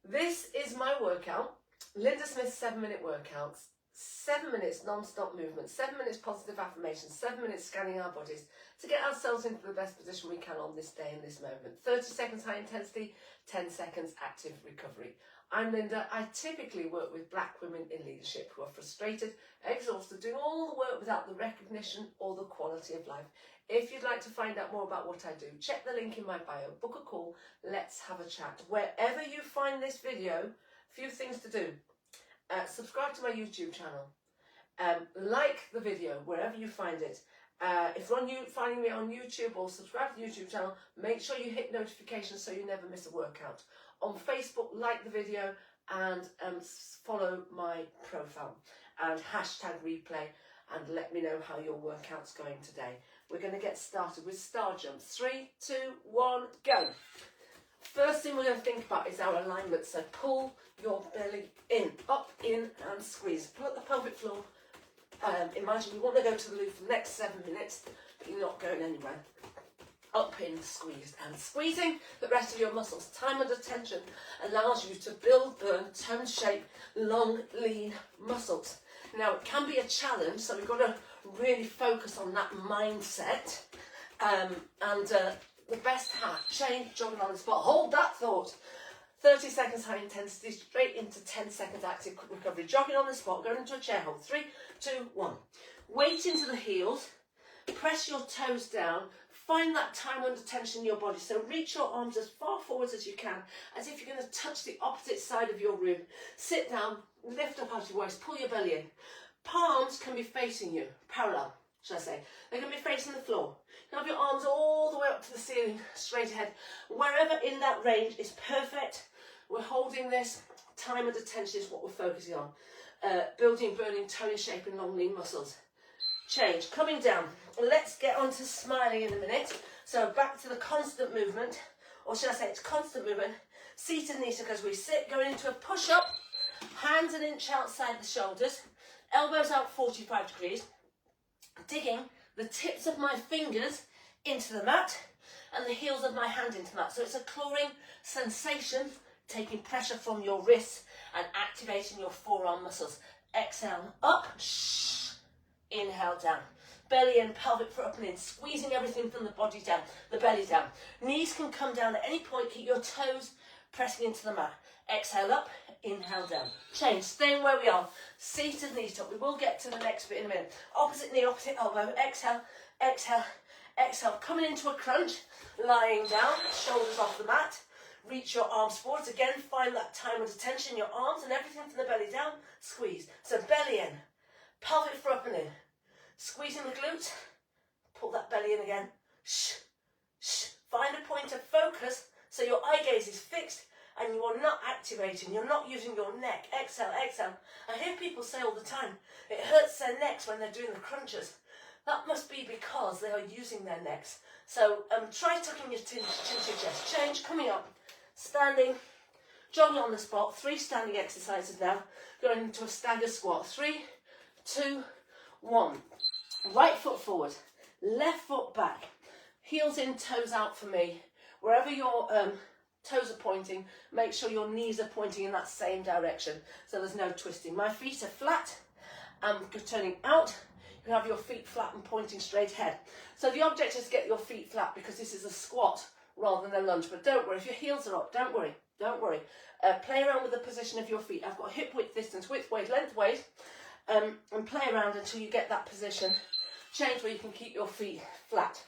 This is my workout, Lynda Smith's 7-minute workouts. 7 minutes non-stop movement, 7 minutes positive affirmations, 7 minutes scanning our bodies to get ourselves into the best position we can on this day and this moment. 30 seconds high intensity, 10 seconds active recovery. I'm Lynda. I typically work with black women in leadership who are frustrated, exhausted, doing all the work without the recognition or the quality of life. If you'd like to find out more about what I do, check the link in my bio, book a call, let's have a chat. Wherever you find this video, a few things to do. Subscribe to my YouTube channel. Like the video wherever you find it. If you're finding me on YouTube or subscribe to the YouTube channel, make sure you hit notifications so you never miss a workout. On Facebook, like the video and follow my profile and hashtag replay and let me know how your workout's going today. We're going to get started with star jumps. 3, 2, 1, go. First thing we're going to think about is our alignment. So pull your belly in, up, in and squeeze. Pull at the pelvic floor. Imagine you want to go to the loo for the next 7 minutes, but you're not going anywhere. Up, in, squeezed and squeezing the rest of your muscles. Time under tension allows you to build, burn, tone shape, long, lean muscles. Now it can be a challenge, so we've got to really focus on that mindset. The best hack, change, jogging on the spot. Hold that thought. 30 seconds high intensity, straight into 10 seconds active recovery. Jogging on the spot, going into a chair hold. 3, 2, 1. Weight into the heels. Press your toes down. Find that time under tension in your body. So reach your arms as far forwards as you can, as if you're going to touch the opposite side of your room. Sit down, lift up out of your waist, pull your belly in. Palms can be facing you, parallel, should I say. They can be facing the floor. You have your arms all the way up to the ceiling, straight ahead. Wherever in that range is perfect. We're holding this. Time under tension is what we're focusing on. Building, burning, tone shape and long lean muscles. Change, coming down. Let's get on to smiling in a minute. So back to the constant movement, or should I say it's constant movement. Seated knee as we sit, going into a push-up. Hands an inch outside the shoulders. Elbows out 45 degrees. Digging the tips of my fingers into the mat and the heels of my hand into the mat. So it's a clawing sensation, taking pressure from your wrists and activating your forearm muscles. Exhale, up, inhale, down. Belly in, pelvic foot up and in, squeezing everything from the body down, the belly down. Knees can come down at any point, keep your toes pressing into the mat. Exhale up, inhale down. Change, staying where we are. Seated knees up. We will get to the next bit in a minute. Opposite knee, opposite elbow. Exhale, exhale, exhale. Coming into a crunch, lying down, shoulders off the mat. Reach your arms forwards. Again, find that time under tension in your arms and everything from the belly down. Squeeze. So belly in, pelvic foot up and in. Squeezing the glutes. Pull that belly in again. Shh, shh. Find a point of focus so your eye gaze is fixed and you are not activating, you're not using your neck. Exhale, exhale. I hear people say all the time, it hurts their necks when they're doing the crunches. That must be because they are using their necks. So try tucking your chin to your chest. Change, coming up, standing, jogging on the spot. 3 standing exercises now. Going into a stagger squat. 3, 2, 1. Right foot forward, left foot back. Heels in, toes out for me. Wherever your toes are pointing, make sure your knees are pointing in that same direction so there's no twisting. My feet are flat and turning out. You have your feet flat and pointing straight ahead. So the object is to get your feet flat because this is a squat rather than a lunge. But don't worry, if your heels are up, don't worry, don't worry. Play around with the position of your feet. I've got hip width, distance, width, weight, length, weight, and play around until you get that position. Change where you can keep your feet flat.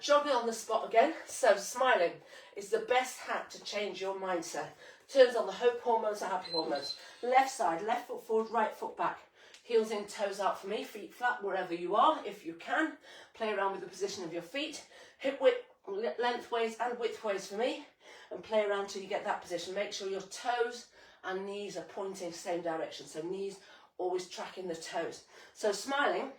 Jogging on the spot again, so smiling is the best hack to change your mindset. Turns on the hope hormones, the happy hormones. Left side, left foot forward, right foot back. Heels in, toes out for me, feet flat wherever you are, if you can. Play around with the position of your feet. Hip width, lengthways and widthways for me. And play around till you get that position. Make sure your toes and knees are pointing same direction. So knees always tracking the toes. So smiling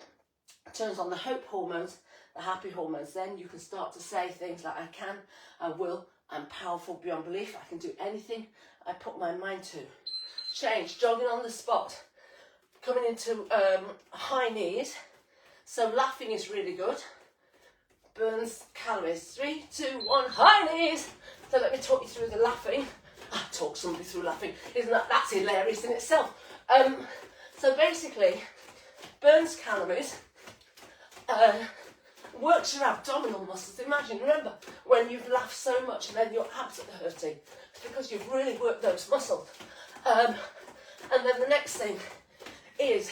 turns on the hope hormones, the happy hormones. Then you can start to say things like I can, I will, I'm powerful beyond belief, I can do anything I put my mind to. Change, jogging on the spot. Coming into high knees. So laughing is really good. Burns calories. 3, 2, 1, high knees. So let me talk you through the laughing. somebody through laughing. Isn't that's hilarious in itself? So basically, burns calories, works your abdominal muscles. Imagine, remember, when you've laughed so much and then your abs are hurting. It's because you've really worked those muscles. And then the next thing is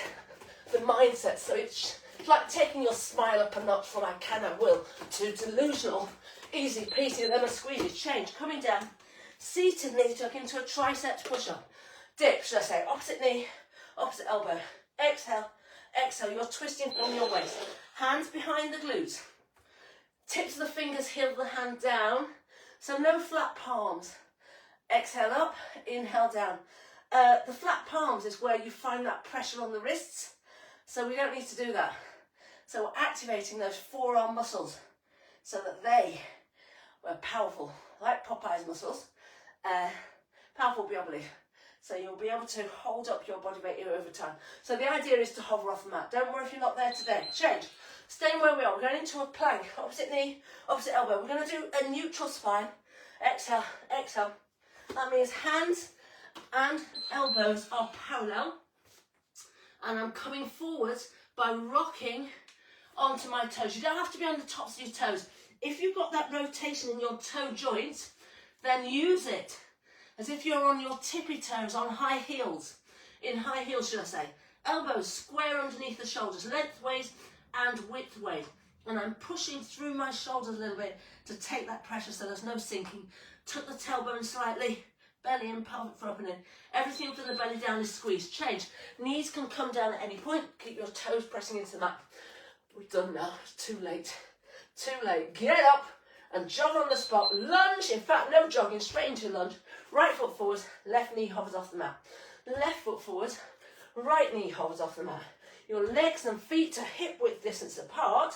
the mindset. So it's like taking your smile up a notch from I can, I will, to delusional, easy peasy, lemon squeezy, change, coming down, seated knee tuck into a triceps push-up, dip, should I say, opposite knee, opposite elbow, exhale, exhale, you're twisting from your waist, hands behind the glutes, tips of the fingers, heel of the hand down, so no flat palms, exhale up, inhale down. The flat palms is where you find that pressure on the wrists, so we don't need to do that. So we're activating those forearm muscles so that they were powerful, like Popeye's muscles, powerful beyond belief. So you'll be able to hold up your body weight here over time. So the idea is to hover off the mat. Don't worry if you're not there today. Change. Staying where we are. We're going into a plank. Opposite knee, opposite elbow. We're going to do a neutral spine. Exhale, exhale. That means hands and elbows are parallel. And I'm coming forwards by rocking onto my toes. You don't have to be on the tops of your toes. If you've got that rotation in your toe joints, then use it as if you're on your tippy toes on high heels. In high heels, should I say. Elbows square underneath the shoulders, lengthways and widthways. And I'm pushing through my shoulders a little bit to take that pressure so there's no sinking. Tuck the tailbone slightly, belly in, pelvic floor up and in. Everything from the belly down is squeezed. Change. Knees can come down at any point. Keep your toes pressing into the mat. We're done now. It's too late. Too late. Get up and jog on the spot. Lunge. In fact, no jogging. Straight into lunge. Right foot forward. Left knee hovers off the mat. Left foot forward. Right knee hovers off the mat. Your legs and feet are hip width distance apart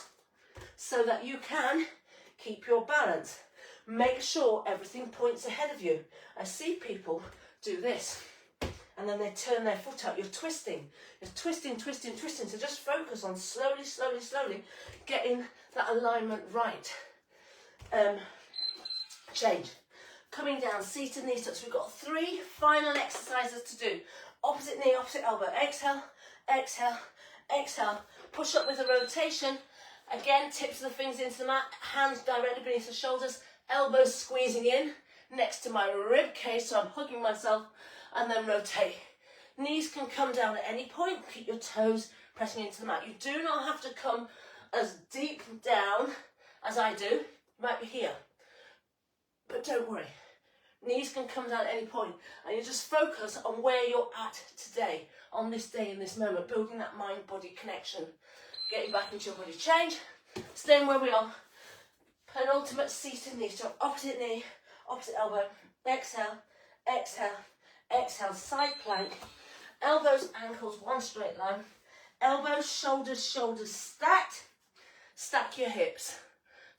so that you can keep your balance. Make sure everything points ahead of you. I see people do this and then they turn their foot out. You're twisting. You're twisting, twisting, twisting. So just focus on slowly, slowly, slowly getting that alignment right. Change. Coming down, seated knee tucks. We've got 3 final exercises to do. Opposite knee, opposite elbow. Exhale, exhale, exhale. Push up with a rotation. Again, tips of the fingers into the mat. Hands directly beneath the shoulders. Elbows squeezing in next to my rib cage, so I'm hugging myself, and then rotate. Knees can come down at any point. Keep your toes pressing into the mat. You do not have to come as deep down as I do. You might be here, but don't worry. Knees can come down at any point, and you just focus on where you're at today, on this day, in this moment, building that mind-body connection, getting back into your body. Change, staying where we are. Penultimate seated knee, so opposite knee, opposite elbow. Exhale, exhale, exhale. Side plank. Elbows, ankles, one straight line. Elbows, shoulders, shoulders stacked. Stack your hips.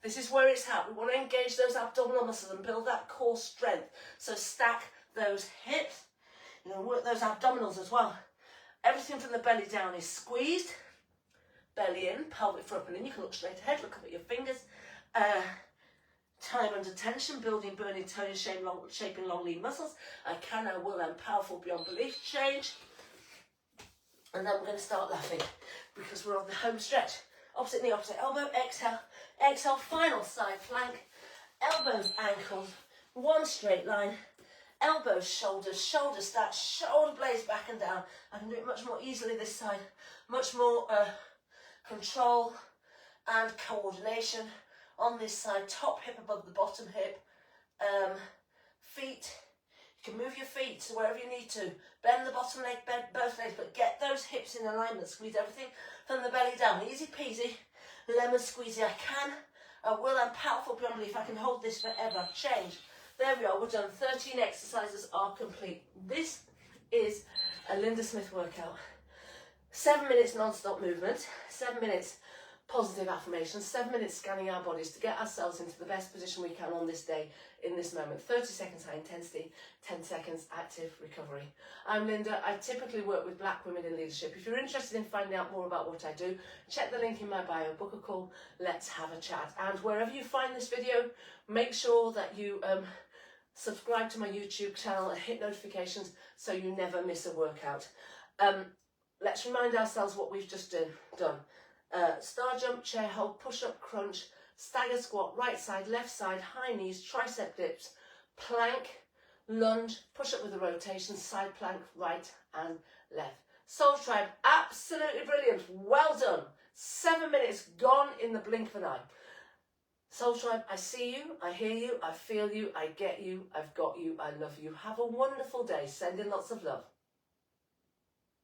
This is where it's at. We want to engage those abdominal muscles and build that core strength. So stack those hips. You know, work those abdominals as well. Everything from the belly down is squeezed. Belly in, pelvic floor up and in. You can look straight ahead, look up at your fingers. Time under tension, building burning tone, shaping long lean muscles. I can, I will, I'm powerful beyond belief. Change. And then we're going to start laughing because we're on the home stretch. Opposite knee, opposite elbow. Exhale, exhale. Final side plank. Elbows, ankles, one straight line. Elbows, shoulders, shoulders stacked, shoulder blades back and down. I can do it much more easily this side. Much more control and coordination. On this side, top hip above the bottom hip, feet, you can move your feet to wherever you need to, bend the bottom leg, bend both legs, but get those hips in alignment, squeeze everything from the belly down, easy peasy, lemon squeezy. I can, I will, I'm powerful beyond belief, I can hold this forever. Change. There we are, we're done. 13 exercises are complete. This is a Lynda Smith workout. 7 minutes non-stop movement, 7 minutes positive affirmations, 7 minutes scanning our bodies to get ourselves into the best position we can on this day, in this moment. 30 seconds high intensity, 10 seconds active recovery. I'm Lynda. I typically work with black women in leadership. If you're interested in finding out more about what I do, check the link in my bio, book a call, let's have a chat. And wherever you find this video, make sure that you subscribe to my YouTube channel and hit notifications so you never miss a workout. Let's remind ourselves what we've just done. Star jump, chair hold, push-up, crunch, stagger squat, right side, left side, high knees, tricep dips, plank, lunge, push-up with a rotation, side plank, right and left. Soul Tribe, absolutely brilliant. Well done. 7 minutes gone in the blink of an eye. Soul Tribe, I see you, I hear you, I feel you, I get you, I've got you, I love you. Have a wonderful day. Send in lots of love.